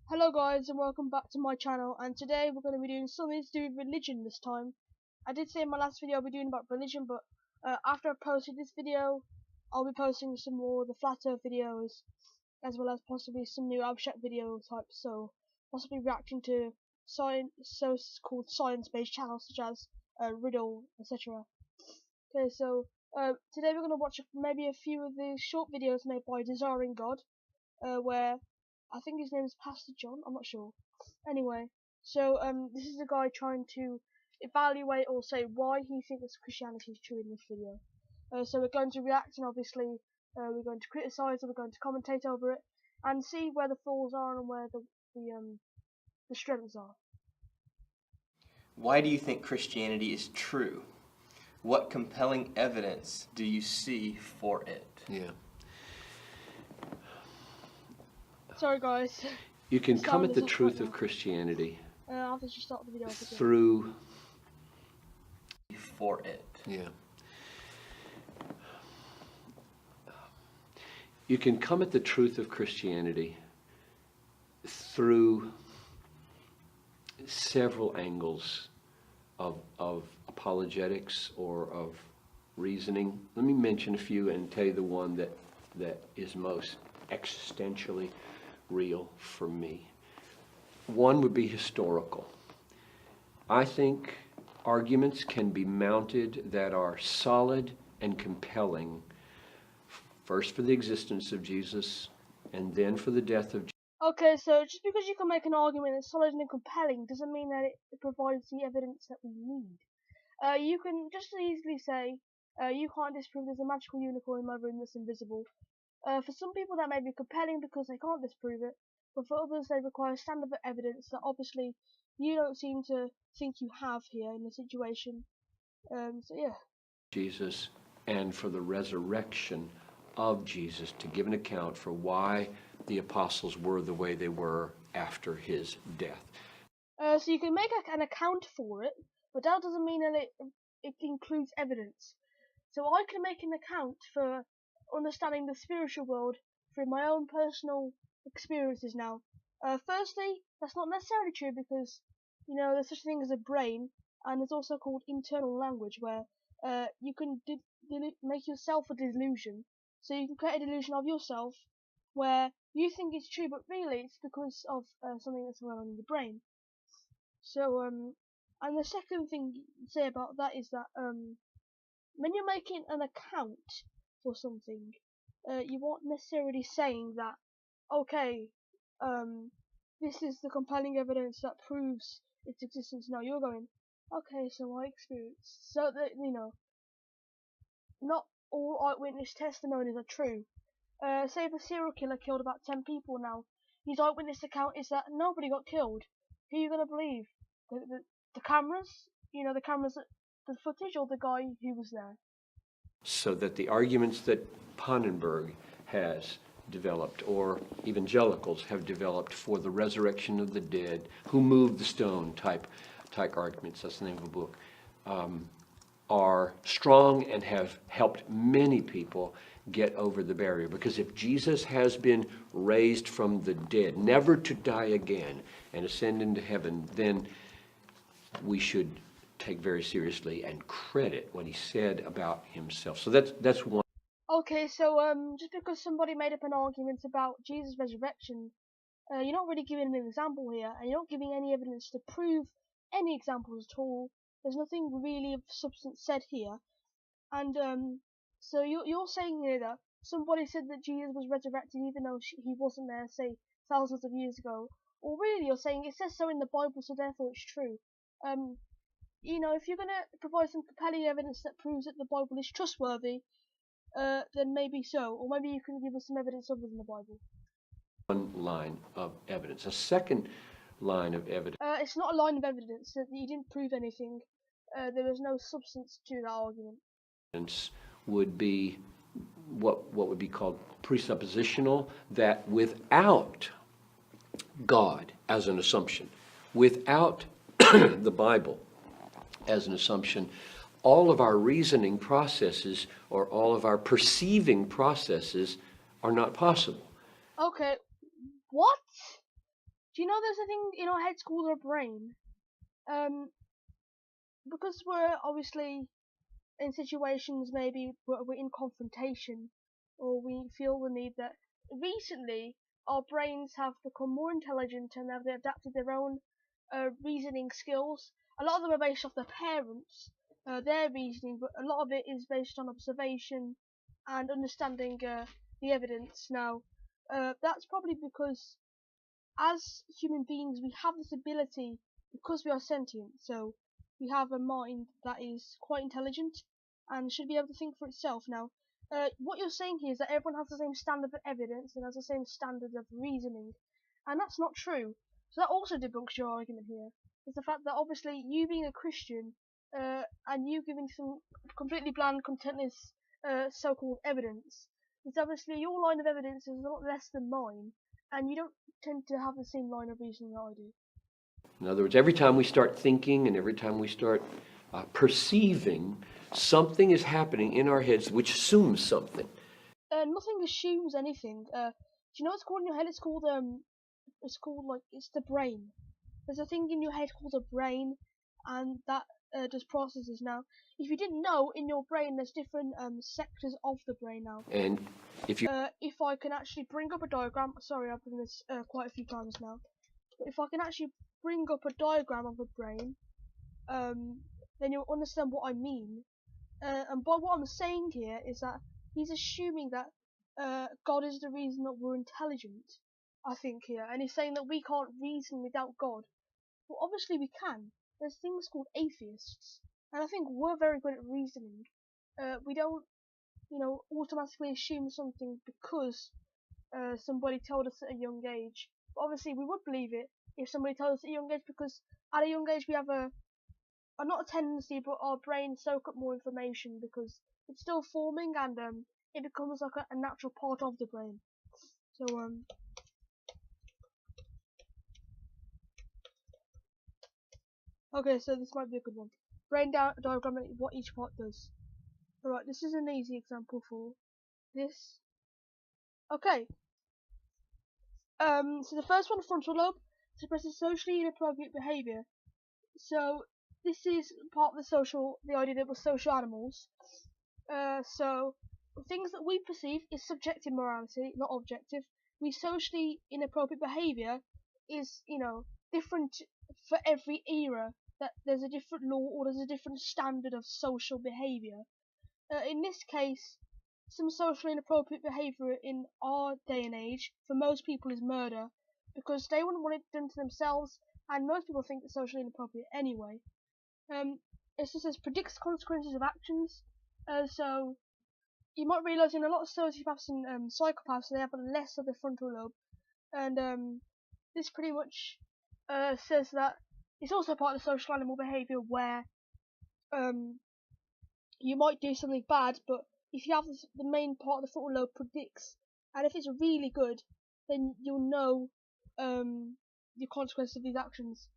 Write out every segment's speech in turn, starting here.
Hello guys and welcome back to my channel, and today we're going to be doing something to do with religion this time. I did say in my last video I'll be doing about religion, but after I posted this video I'll be posting some more of the flat earth videos, as well as possibly some new abstract video types, so possibly reacting to so-called science-based channels such as Riddle, etc. Okay, so today we're going to watch maybe a few of the short videos made by Desiring God, where I think his name is Pastor John, I'm not sure. Anyway, so this is a guy trying to evaluate or say why he thinks Christianity is true in this video. So we're going to react, and obviously we're going to criticise it, we're going to commentate over it, and see where the flaws are and where the strengths are. Why do you think Christianity is true? What compelling evidence do you see for it? Yeah. Sorry guys. You can come Sound at the is truth right of now. Christianity I'll just start the video off again. through. For it. Yeah. You can come at the truth of Christianity through several angles of apologetics or of reasoning. Let me mention a few and tell you the one that is most existentially real for me. One would be historical. I think arguments can be mounted that are solid and compelling, first for the existence of Jesus and then for the death of Jesus. Okay, so just because you can make an argument that's solid and compelling doesn't mean that it provides the evidence that we need. You can just as easily say, you can't disprove there's a magical unicorn in my room that's invisible. For some people that may be compelling because they can't disprove it, but for others they require standard evidence that obviously you don't seem to think you have here in the situation. So yeah. Jesus and for the resurrection of Jesus, to give an account for why the apostles were the way they were after his death. So you can make an account for it, but that doesn't mean that it includes evidence. So I can make an account for understanding the spiritual world through my own personal experiences now. Firstly, that's not necessarily true because, there's such a thing as a brain, and it's also called internal language, where you can make yourself a delusion. So you can create a delusion of yourself where you think it's true, but really it's because of something that's going on in your brain. So, and the second thing to say about that is that, when you're making an account for something, you aren't necessarily saying that, okay, this is the compelling evidence that proves its existence. No, you're going, okay, so I experienced, so that, not all eyewitness testimonies are true. Say if a serial killer killed about 10 people now, his eyewitness account is that nobody got killed. Who are you gonna believe? The cameras? The cameras, the footage, or the guy who was there? So that the arguments that Pannenberg has developed, or evangelicals have developed for the resurrection of the dead, who moved the stone type arguments, that's the name of the book, are strong and have helped many people get over the barrier. Because if Jesus has been raised from the dead, never to die again, and ascend into heaven, then we should take very seriously and credit what he said about himself. So that's one. Okay, so just because somebody made up an argument about Jesus' resurrection, you're not really giving an example here, and you're not giving any evidence to prove any examples at all. There's nothing really of substance said here, and so you're saying here that somebody said that Jesus was resurrected even though he wasn't there, say thousands of years ago. Or really, you're saying it says so in the Bible, so therefore it's true. If you're gonna provide some compelling evidence that proves that the Bible is trustworthy, then maybe so, or maybe you can give us some evidence other than the Bible. One line of evidence. A second line of evidence. It's not a line of evidence that you didn't prove anything. There was no substance to that argument. Would be what would be called presuppositional, that without God as an assumption, without the Bible as an assumption, all of our reasoning processes or all of our perceiving processes are not possible. Okay, what? Do you know there's a thing in our heads called our brain? Because we're obviously in situations maybe where we're in confrontation, or we feel the need that recently our brains have become more intelligent and have adapted their own reasoning skills. A lot of them are based off their parents, their reasoning, but a lot of it is based on observation and understanding the evidence. Now, that's probably because as human beings we have this ability, because we are sentient, so we have a mind that is quite intelligent and should be able to think for itself. Now, what you're saying here is that everyone has the same standard of evidence and has the same standard of reasoning, and that's not true. So that also debunks your argument here. It's the fact that obviously you being a Christian and you giving some completely bland, contentless so-called evidence, is obviously your line of evidence is a lot less than mine, and you don't tend to have the same line of reasoning that I do. In other words, every time we start thinking and every time we start perceiving, something is happening in our heads which assumes something. Nothing assumes anything. Do you know what's called in your head? It's called it's the brain. There's a thing in your head called a brain, and that does processes. Now, if you didn't know, in your brain there's different sectors of the brain now. And if I can actually bring up a diagram, sorry, I've done this quite a few times now, but if I can actually bring up a diagram of the brain, then you'll understand what I mean. And by what I'm saying here is that he's assuming that God is the reason that we're intelligent, I think here, and he's saying that we can't reason without God. Well, obviously we can. There's things called atheists, and I think we're very good at reasoning. We don't, automatically assume something because somebody told us at a young age. But obviously we would believe it if somebody told us at a young age, because at a young age we have not a tendency, but our brains soak up more information because it's still forming, and it becomes like a natural part of the brain. So okay, so this might be a good one. Brain diagram and what each part does. Alright, this is an easy example for this. Okay. So the first one, frontal lobe, suppresses socially inappropriate behaviour. So this is part of the idea that we're social animals. So things that we perceive is subjective morality, not objective. We socially inappropriate behaviour is, different for every era. That there's a different law or there's a different standard of social behaviour. In this case, some socially inappropriate behaviour in our day and age for most people is murder, because they wouldn't want it done to themselves, and most people think it's socially inappropriate anyway. It just says predicts consequences of actions. So you might realise in a lot of sociopaths and psychopaths they have less of the frontal lobe, and this pretty much says that it's also part of the social animal behaviour where you might do something bad, but if you have the main part of the frontal lobe predicts, and if it's really good, then you'll know the consequences of these actions.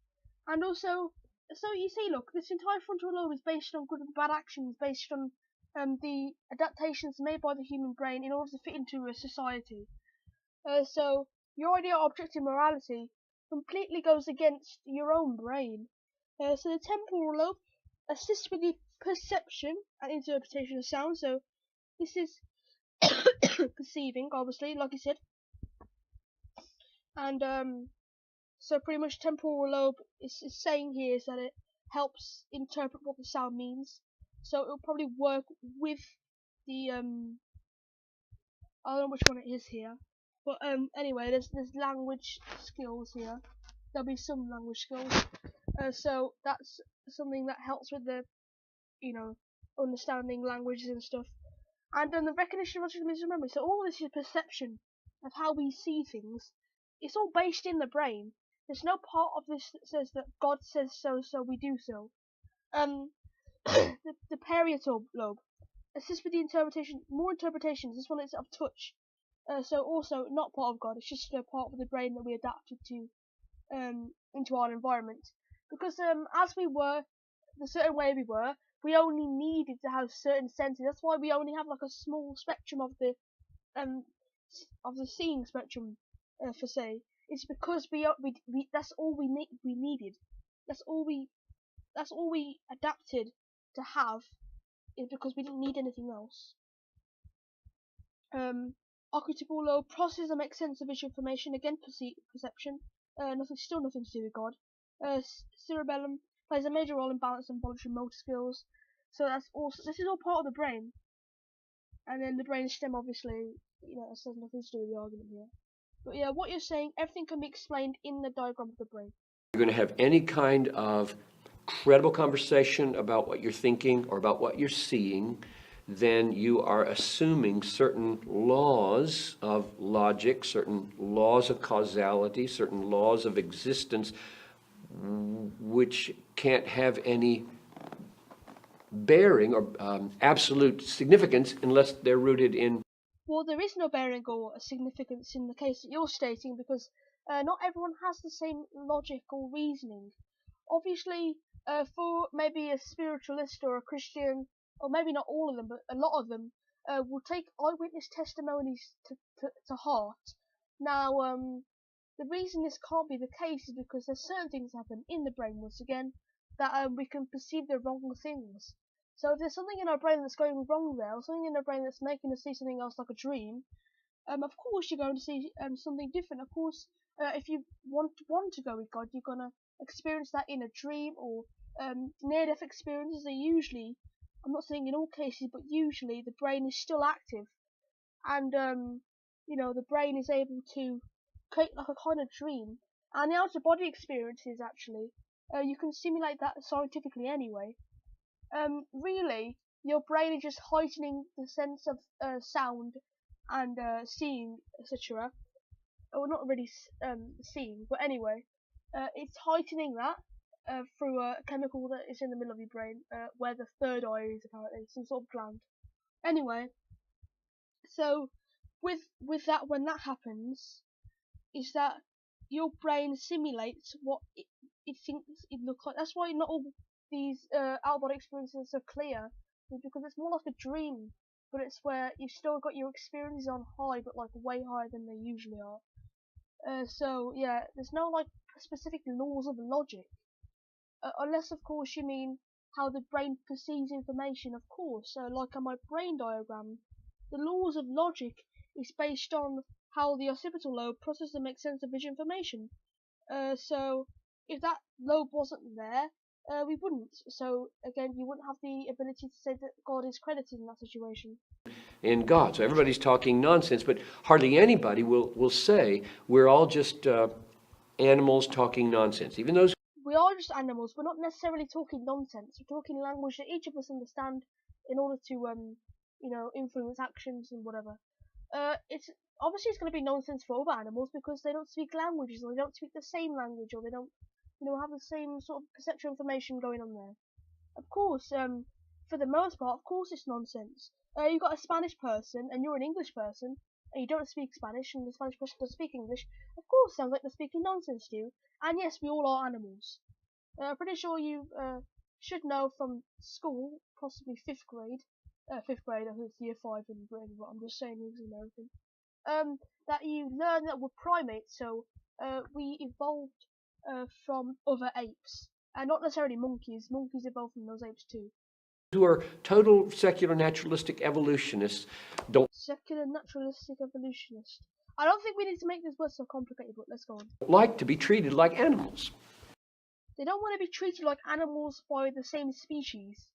And also, so you see, look, this entire frontal lobe is based on good and bad actions, based on the adaptations made by the human brain in order to fit into a society. So your idea of objective morality completely goes against your own brain. So the temporal lobe assists with the perception and interpretation of sound. So this is perceiving, obviously, like I said, and so pretty much temporal lobe is saying here is that it helps interpret what the sound means. So it'll probably work with the I don't know which one it is here, but anyway, there's language skills here. There'll be some language skills. So that's something that helps with the understanding languages and stuff. And then the recognition of logical memory. So all this is perception of how we see things. It's all based in the brain. There's no part of this that says that God says so, so we do so. The parietal lobe assists with the interpretation, more interpretations. This one is of touch. So also not part of God. It's just a part of the brain that we adapted to into our environment. Because as we were, the certain way we only needed to have certain senses. That's why we only have like a small spectrum of the seeing spectrum, for say. It's because we that's all we needed. That's all we adapted to have, is because we didn't need anything else. Archetypal law process that makes sense of visual information, again perception. Still nothing to do with God. Cerebellum plays a major role in balance and voluntary motor skills. So this is all part of the brain. And then the brainstem, obviously, this has nothing to do with the argument here. But yeah, what you're saying, everything can be explained in the diagram of the brain. You're going to have any kind of credible conversation about what you're thinking or about what you're seeing, then you are assuming certain laws of logic, certain laws of causality, certain laws of existence, which can't have any bearing or absolute significance unless they're rooted in. Well, there is no bearing or significance in the case that you're stating, because not everyone has the same logic or reasoning. Obviously, for maybe a spiritualist or a Christian, or maybe not all of them, but a lot of them, will take eyewitness testimonies to heart. Now, the reason this can't be the case is because there's certain things happen in the brain, once again, that we can perceive the wrong things. So if there's something in our brain that's going wrong there, or something in our brain that's making us see something else like a dream, of course you're going to see something different. Of course, if you want to go with God, you're going to experience that in a dream, or near-death experiences are usually, I'm not saying in all cases, but usually the brain is still active, and the brain is able to create like a kind of dream. And the out-of-body experiences, actually, you can simulate that scientifically anyway. Really, your brain is just heightening the sense of sound and seeing, etc. Well, not really seeing, but anyway, it's heightening that through a chemical that is in the middle of your brain, where the third eye is, apparently some sort of gland. Anyway, so with that, when that happens, is that your brain simulates what it thinks it looks like. That's why not all these out-of-body experiences are clear, because it's more like a dream, but it's where you've still got your experiences on high, but like way higher than they usually are. So yeah, there's no like specific laws of logic, unless of course you mean how the brain perceives information. Of course, like on my brain diagram, the laws of logic is based on how the occipital lobe processes and makes sense of visual information. So if that lobe wasn't there, we wouldn't. So again, you wouldn't have the ability to say that God is credited in that situation. In God. So everybody's talking nonsense, but hardly anybody will say we're all just animals talking nonsense. Even those. We are just animals. We're not necessarily talking nonsense. We're talking language that each of us understand in order to influence actions and whatever. It's going to be nonsense for other animals because they don't speak languages, or they don't speak the same language, or they don't have the same sort of perceptual information going on there. Of course, for the most part, of course it's nonsense. You've got a Spanish person and you're an English person, and you don't speak Spanish, and the Spanish person doesn't speak English. Of course, it sounds like they're speaking nonsense to you. And yes, we all are animals. I'm pretty sure you should know from school, possibly fifth grade. I think it's year 5 in Britain, but I'm just saying he's American. That you learn that we're primates, so we evolved from other apes, and not necessarily monkeys. Monkeys evolved from those apes too. Who are total secular naturalistic evolutionists don't. Secular naturalistic evolutionists. I don't think we need to make this word so complicated, but let's go on. Like to be treated like animals. They don't want to be treated like animals by the same species.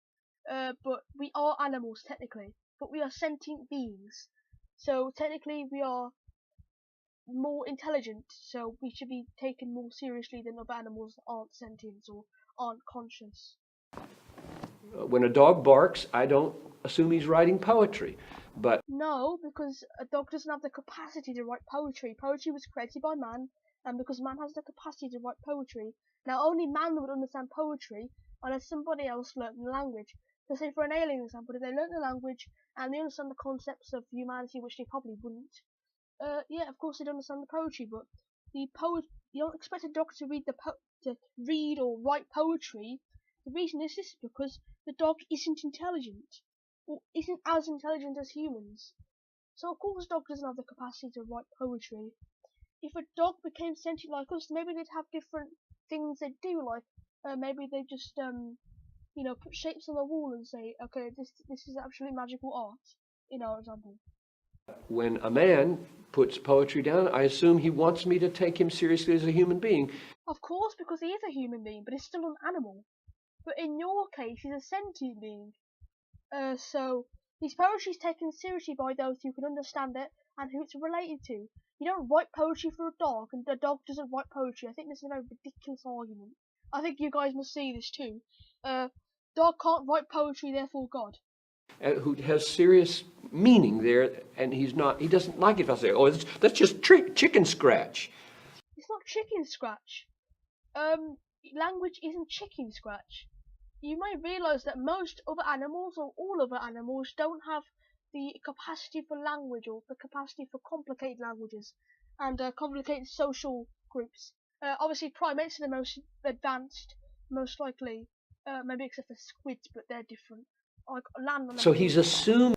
But we are animals technically, but we are sentient beings. So technically we are more intelligent, so we should be taken more seriously than other animals that aren't sentient or aren't conscious. When a dog barks, I don't assume he's writing poetry, but... No, because a dog doesn't have the capacity to write poetry. Poetry was created by man, and because man has the capacity to write poetry, now only man would understand poetry unless somebody else learnt the language. So say for an alien example, if they learnt the language and they understand the concepts of humanity, which they probably wouldn't, yeah, of course they'd understand the poetry, but the poet, you don't expect a dog to read or write poetry. The reason is this because the dog isn't intelligent, or isn't as intelligent as humans. So of course the dog doesn't have the capacity to write poetry. if a dog became sentient like us, maybe they'd have different things they do, like maybe they just put shapes on the wall and say, okay, this is actually magical art, in our example. When a man puts poetry down, I assume he wants me to take him seriously as a human being. Of course, because he is a human being, but he's still an animal. But in your case, he's a sentient being. So his poetry is taken seriously by those who can understand it and who it's related to. You don't write poetry for a dog, and the dog doesn't write poetry. I think this is a very ridiculous argument. I think you guys must see this too. Dog can't write poetry, therefore God. Who has serious meaning there, and he doesn't like it if I say, oh, that's just chicken scratch. It's not chicken scratch. Language isn't chicken scratch. You may realise that most other animals, or all other animals, don't have the capacity for language, or the capacity for complicated languages and complicated social groups. Obviously, primates are the most advanced, most likely, maybe except for squids, but they're different. Like land animals. So he's assumed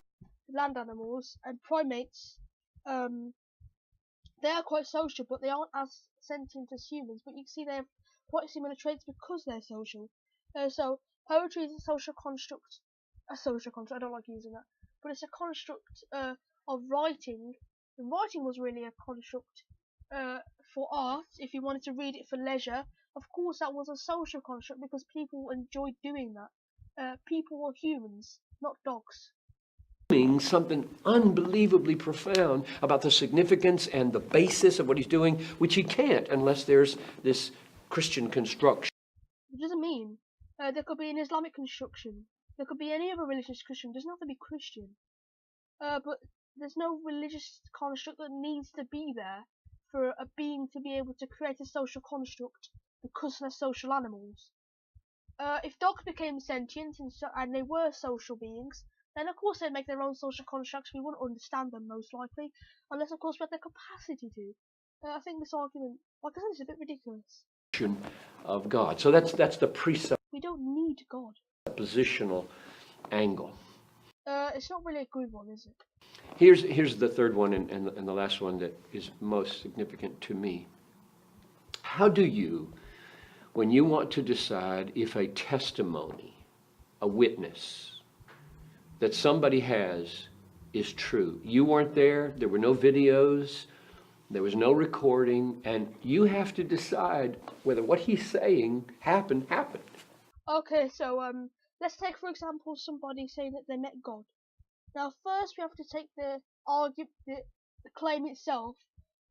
Land animals and primates, they are quite social, but they aren't as sentient as humans. But you can see they have quite similar traits because they're social. So poetry is a social construct. A social construct. I don't like using that, but it's a construct of writing. And writing was really a construct for art. If you wanted to read it for leisure, of course that was a social construct because people enjoyed doing that. People were humans, not dogs. something unbelievably profound about the significance and the basis of what he's doing, which he can't unless there's this Christian construction. What does it mean? There could be an Islamic construction. There could be any other religious Christian. It doesn't have to be Christian. But there's no religious construct that needs to be there for a being to be able to create a social construct because they're social animals. If dogs became sentient and they were social beings, then of course they'd make their own social constructs. We wouldn't understand them most likely, unless of course we had the capacity to. I think this argument, like I said, is a bit ridiculous. Of God. So that's the We don't need God. Presuppositional angle. It's not really a good one, is it? Here's the third one and the last one that is most significant to me. How do you, when you want to decide if a testimony, a witness that somebody has is true? You weren't there were no videos, there was no recording, and you have to decide whether what he's saying happened. Okay, so let's take for example somebody saying that they met God. Now first we have to take the claim itself.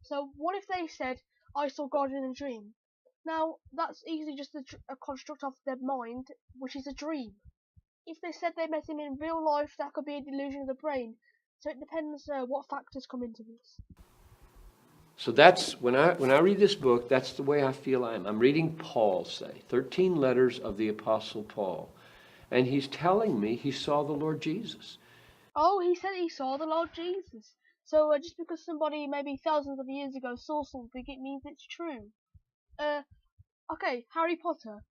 So what if they said, I saw God in a dream? Now that's easily just a construct of their mind, which is a dream. If they said they met him in real life, that could be a delusion of the brain. So it depends what factors come into this. So that's when I read this book, that's the way I feel I'm reading Paul say, 13 letters of the Apostle Paul. And he's telling me he saw the Lord Jesus. Oh, he said he saw the Lord Jesus. So just because somebody maybe thousands of years ago saw something, it means it's true. Okay, Harry Potter.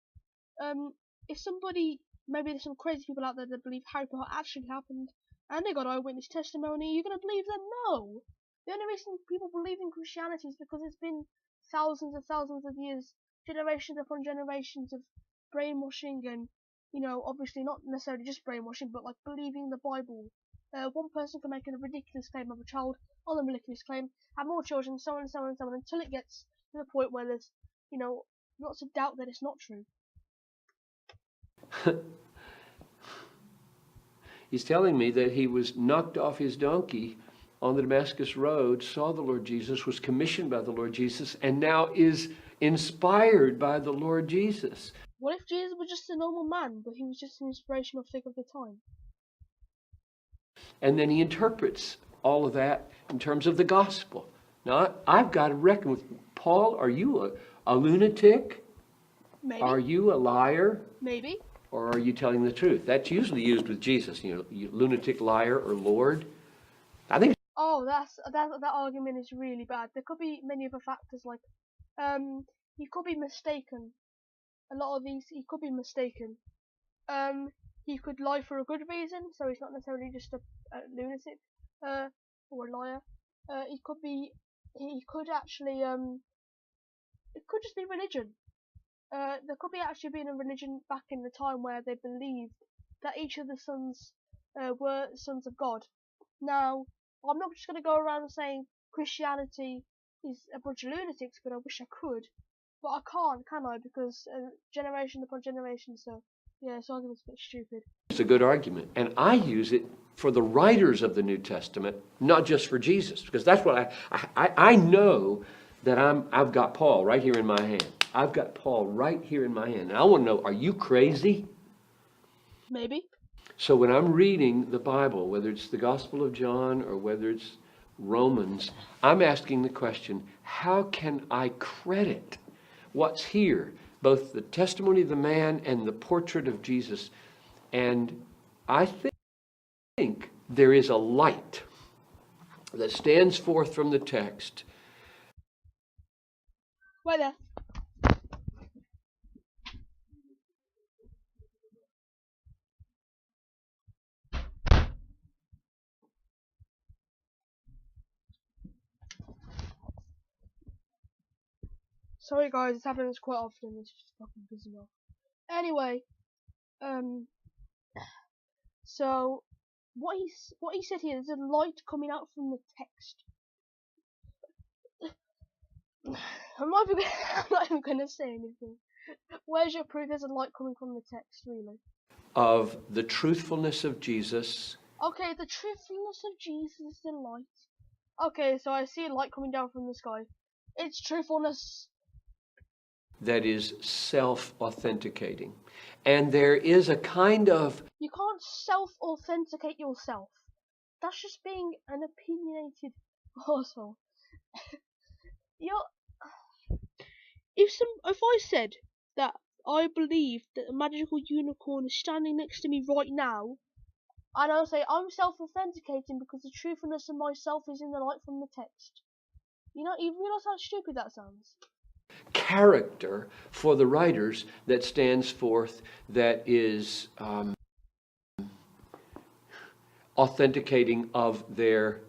If somebody, maybe there's some crazy people out there that believe Harry Potter actually happened, and they got eyewitness testimony, you're gonna believe them? No. The only reason people believe in Christianity is because it's been thousands and thousands of years, generations upon generations of brainwashing and, obviously not necessarily just brainwashing, but like believing the Bible. One person can make a ridiculous claim of a child on a ridiculous claim, have more children, so on and so on and so on, until it gets to the point where there's, lots of doubt that it's not true. He's telling me that he was knocked off his donkey on the Damascus Road, saw the Lord Jesus, was commissioned by the Lord Jesus, and now is inspired by the Lord Jesus. What if Jesus was just a normal man, but he was just an inspirational figure of the time? And then he interprets all of that in terms of the gospel. Now, I've got to reckon with Paul, are you a lunatic? Maybe. Are you a liar? Maybe. Or are you telling the truth? That's usually used with Jesus, you lunatic, liar, or Lord. I think. Oh, that argument is really bad. There could be many other factors, like, he could be mistaken. A lot of these, he could be mistaken. He could lie for a good reason, so he's not necessarily just a lunatic, or a liar. He could be he could actually it could just be religion. There could be actually been a religion back in the time where they believed that each of the sons were sons of God. Now, I'm not just going to go around saying Christianity is a bunch of lunatics, but I wish I could. But I can't, can I? Because generation upon generation, so yeah, this argument's a bit stupid. It's a good argument. And I use it for the writers of the New Testament, not just for Jesus. Because that's what I know that I've got Paul right here in my hand. I've got Paul right here in my hand. And I want to know, are you crazy? Maybe. So when I'm reading the Bible, whether it's the Gospel of John or whether it's Romans, I'm asking the question, how can I credit what's here? Both the testimony of the man and the portrait of Jesus. And I think there is a light that stands forth from the text. Right there. Sorry guys, it's happening quite often. It's just fucking pissing me off. Anyway, so what he said here, there's a light coming out from the text. I'm not even gonna say anything. Where's your proof there's a light coming from the text, really? Of the truthfulness of Jesus. Okay, the truthfulness of Jesus is the light. Okay, so I see a light coming down from the sky. It's truthfulness. That is self-authenticating. And there is a kind of... You can't self-authenticate yourself. That's just being an opinionated arsehole. If I said that I believe that a magical unicorn is standing next to me right now, and I'll say I'm self-authenticating because the truthfulness of myself is in the light from the text. You realise how stupid that sounds? Character for the writers that stands forth, that is authenticating of their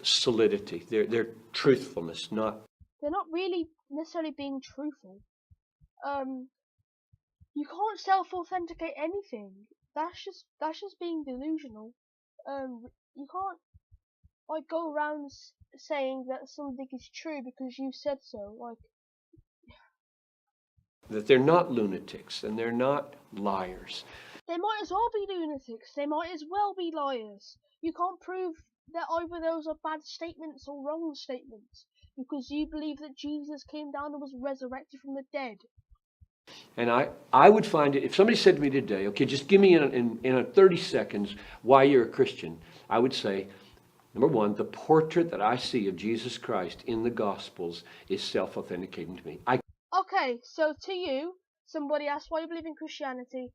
solidity, their truthfulness. They're not really necessarily being truthful. You can't self-authenticate anything. That's just being delusional. You can't go around saying that something is true because you said so. That they're not lunatics and they're not liars. They might as well be lunatics. They might as well be liars. You can't prove that either those are bad statements or wrong statements because you believe that Jesus came down and was resurrected from the dead. And I would find it, if somebody said to me today, okay, just give me in 30 seconds why you're a Christian, I would say, number one, the portrait that I see of Jesus Christ in the Gospels is self-authenticating to me. Okay, so to you, somebody asked why you believe in Christianity.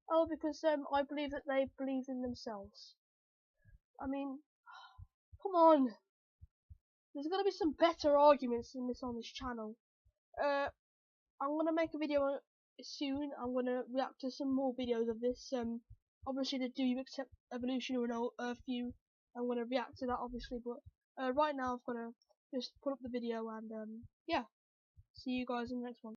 Oh, because I believe that they believe in themselves. I mean, come on. There's gonna be some better arguments than this on this channel. I'm gonna make a video soon. I'm gonna react to some more videos of this. Obviously the Do You Accept Evolution or an Earth View. I'm gonna react to that obviously, but right now I've gotta just put up the video and yeah. See you guys in the next one.